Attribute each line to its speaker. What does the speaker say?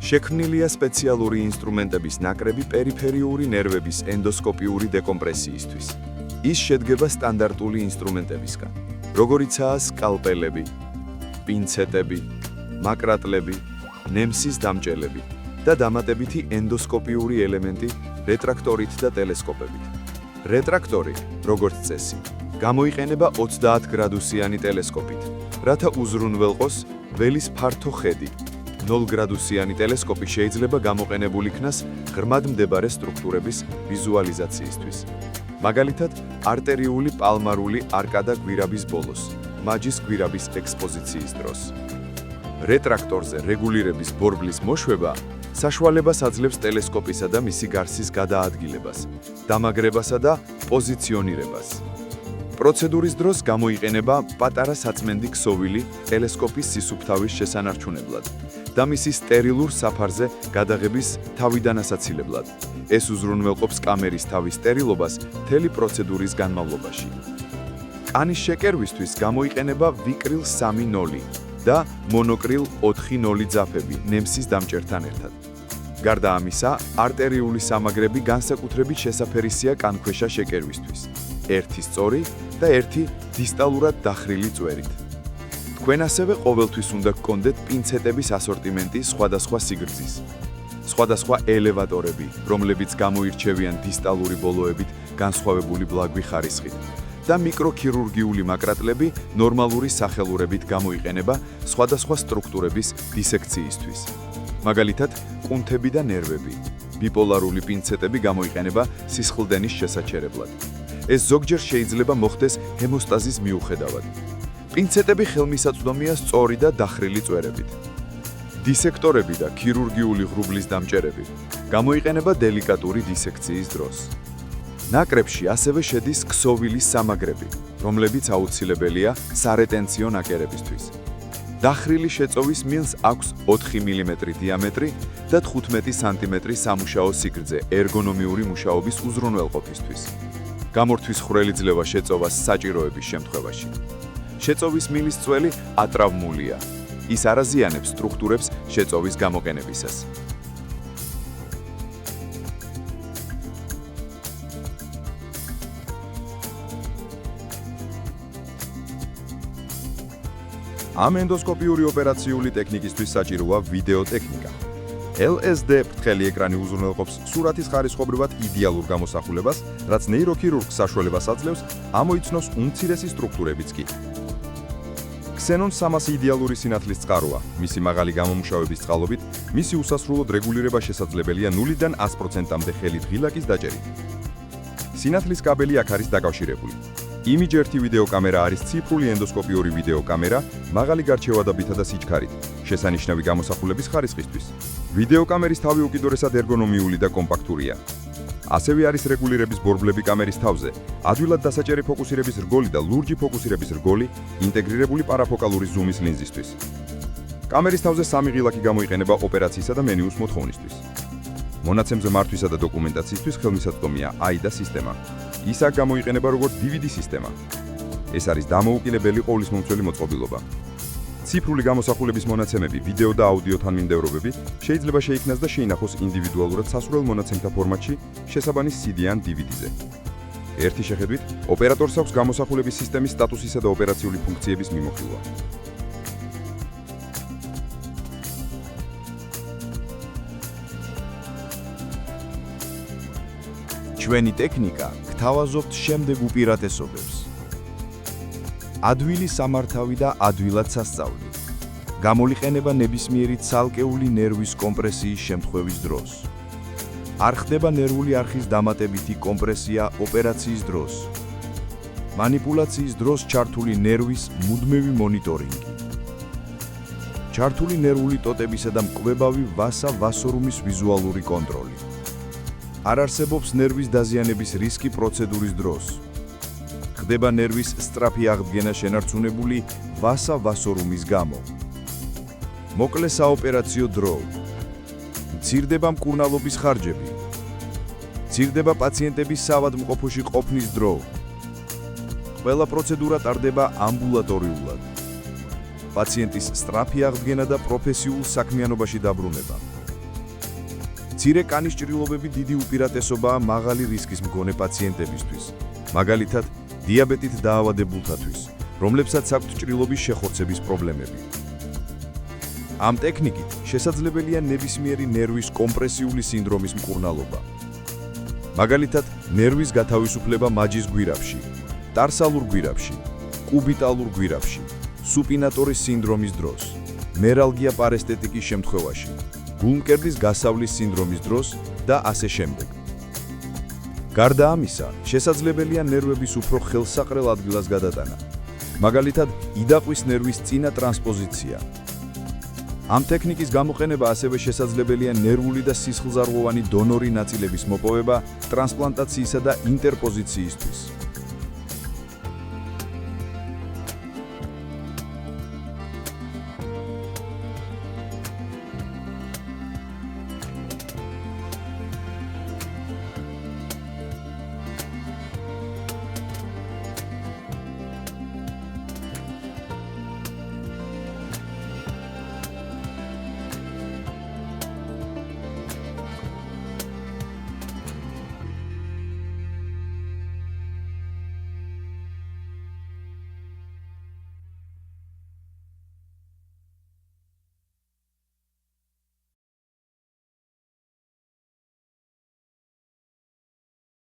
Speaker 1: შექმნილია სპეციალური ინსტრუმენტების ნაკრები პერიფერიული ნერვების ენდოსკოპიური დეკომპრესიისთვის. ის შედგება სტანდარტული ინსტრუმენტებისგან, როგორიცაა სკალპელები, პინცეტები, მაკრატლები, ნემსის დამჭელები და დამატებითი ენდოსკოპიური ელემენტი რეტრაქტორით და ტელესკოპებით. რეტრაქტორი, როგორც წესი, გამოიყენება 30 გრადუსიანი ტელესკოპით, რათა უზრუნველყოს ველის ფართო ხედი. 0 გრადუსიანი ტელესკოპი შეიძლება გამოყენებულ იქნას ღრმად მდებარე სტრუქტურების ვიზუალიზაციისთვის. მაგალითად, არტერიული პალმარული არკადა გვირაბის ბოლოს, მაჯის გვირაბის ექსპოზიციის დროს. რეტრაქტორზე რეგულირების ბორბლის მოშვება საშუალებას აძლევს ტელესკოპისა და მისი გარსის გადაადგილებას, დამაგრებასა და პოზიციონირებას. პროცედურის დროს გამოიყენება პატარა საწმენდი ქსოვილი ტელესკოპის სისუფთავის შესანარჩუნებლად და მისი სტერილურ საფარზე გადაღების თავიდან ასაცილებლად. ეს უზრუნველყოფს კამერის თავის სტერილობას მთელი პროცედურის განმავლობაში. კანის შეკერვისთვის გამოიყენება ვიკრილ 3.0 და მონოკრილ 4.0 ძაფები ნემსის დამჭერთან ერთად. გარდა ამისა, არტერიული სამაგრები განსაკუთრებით შესაფერისია კანქვეშა შეკერვისთვის. ერთი სწორი და ერთი დისტალურად დახრილი წვერით. თქვენ ასევე ყოველთვის უნდა გქონდეთ პინცეტების ასორტიმენტი სხვადასხვა სიგრძის. სხვადასხვა ელევატორები, რომლებიც გამოირჩევიან დისტალური ბოლოებით განსხვავებული ბლაგვი ხარისხით და მიკროქირურგიული მაკრატლები ნორმალური სახელურებით გამოიყენება სხვადასხვა სტრუქტურების დისექციისთვის. მაგალითად, კუნთები და ნერვები. ბიპოლარული პინცეტები გამოიყენება სისხლდენის შესაჩერებლად. ეს ზოგჯერ შეიძლება მოხდეს ჰემოსტაზის მიუხედავად. პინცეტები ხელმისაწვდომია სწორი და დახრილი წვერებით. დისექტორები და ქირურგიული ღრუბლის დამჭერები გამოიყენება დელიკატური დისექციის დროს. ნაკრებში ასევე შედის ქსოვილის სამაგრები, რომლებიც აუცილებელია სარეტენციო ნაკერებისთვის. დახრილი შეწოვის მილს აქვს 4 მმ დიამეტრი და 15 სმ სამუშაო სიგრძე ერგონომიური მუშაობის უზრუნველყოფისთვის. გამორთვის ხვრელი-ძლევა შეწოვას საჭიროების შემთხვევაში. შეწოვის მილის წველი ატრავმულია. ის არ აზიანებს სტრუქტურებს შეწოვის გამოყენებისას.
Speaker 2: ამ ენდოსკოპიური ოპერაციული ტექნიკისთვის საჭიროა ვიდეო ტექნიკა. LSD ფრთხელი ეკრანი უზრუნველყოფს სურათის ხარისხობრივად იდეალურ გამოსახულებას, რაც ნეიროქირურგს საშუალებას აძლევს ამოიცნოს უმცირესი სტრუქტურებიც კი. ქსენონ 300 იდეალური სინათლის წყაროა. მისი მაღალი გამომუშავების წყალობით, მისი უსასრულოდ რეგულირება შესაძლებელია 0-დან 100%-მდე ხელით ღილაკის დაჭერით. სინათლის კაბელი აქ არის დაკავშირებული. იმიჯერთი ვიდეო კამერა არის ციფრული ენდოსკოპიური ვიდეო კამერა, მაღალი გარჩევადობითა და სიჩქარით, შესანიშნავი გამოსახულების ხარისხისთვის. ვიდეო კამერის თავი უკიდურესად ერგონომიული და კომპაქტურია. ასევე არის რეგულირების ბორბლები კამერის თავზე, ადვილად დასაჭერი ფოკუსირების რგოლი და ლურჯი ფოკუსირების რგოლი ინტეგრირებული პარაფოკალური ზუმის ლინზისთვის. კამერის თავზე 3 ღილაკი გამოიყენება ოპერაციისა და მენიუს მოთხოვნისთვის. მონაცემზე მართვისა და დოკუმენტაციისთვის ხელმისაწვდომია AIDA სისტემა. ის აქ გამოიყენება როგორც DVD სისტემა. ეს არის დამოუკიდებელი ყოვლისმომცველი მოწყობილობა. ციფრული გამოსახულების მონაცემები, ვიდეო და აუდიო თანმიმდევრობები შეიძლება შეიქმნას და შეინახოს ინდივიდუალურად სასურველ მონაცემთა ფორმატში, შესაბამის CD ან DVD-ზე. ერთი შეხედვით, ოპერატორს აქვს გამოსახულების სისტემის სტატუსისა და ოპერაციული ფუნქციების მიმოხილვა.
Speaker 1: ჩვენი ტექნიკა გთავაზობთ შემდეგ უპირატესობებს. ადვილი სამართავი და ადვილად სასწავლი. გამოიყენება ნებისმიერი ცალკეული ნერვის კომპრესიის შემთხვევის დროს. არ ხდება ნერვული არხის დამატებითი კომპრესია ოპერაციის დროს. მანიპულაციის დროს ჩართული ნერვის მუდმივი მონიტორინგი. ჩართული ნერვული ტოტებისა და მკვებავი ვასა-ვასორუმის ვიზუალური კონტროლი. არ არსებობს ნერვის დაზიანების რისკი პროცედურის დროს. ხდება ნერვის სწრაფი აღდგენა შენარჩუნებული ვასა-ვასორუმის გამო. მოკლე საოპერაციო დრო. მცირდება მკურნალობის ხარჯები. მცირდება პაციენტების საავადმყოფოში ყოფნის დრო. ყველა პროცედურა ტარდება ამბულატორიულად. პაციენტის სწრაფი აღდგენა და პროფესიულ საქმიანობაში დაბრუნება. მცირე კანის ჭრილობები დიდი უპირატესობაა მაღალი რისკის მგონე პაციენტებისთვის, მაგალითად, დიაბეტით დაავადებულთათვის, რომლებსაც აქვთ ჭრილობის შეხორცების პრობლემები. ამ ტექნიკით შესაძლებელია ნებისმიერი ნერვის კომპრესიული სინდრომის მკურნალობა. მაგალითად, ნერვის გათავისუფლება მაჯის გვირაბში, ტარსალურ გვირაბში, კუბიტალურ გვირაბში, სუპინატორის სინდრომის დროს, მერალგია პარესტეტიკის შემთხვევაში, გულმკერდის გასავლის სინდრომის დროს და ასე შემდეგ. გარდა ამისა, შესაძლებელია ნერვების უფრო ხელსაყრელ ადგილას გადატანა. მაგალითად, იდაყვის ნერვის წინა ტრანსპოზიცია. ამ ტექნიკის გამოყენება ასევე შესაძლებელია ნერვული და სისხლძარღვოვანი დონორი ნაწილების მოპოვება ტრანსპლანტაციისა და ინტერპოზიციისთვის.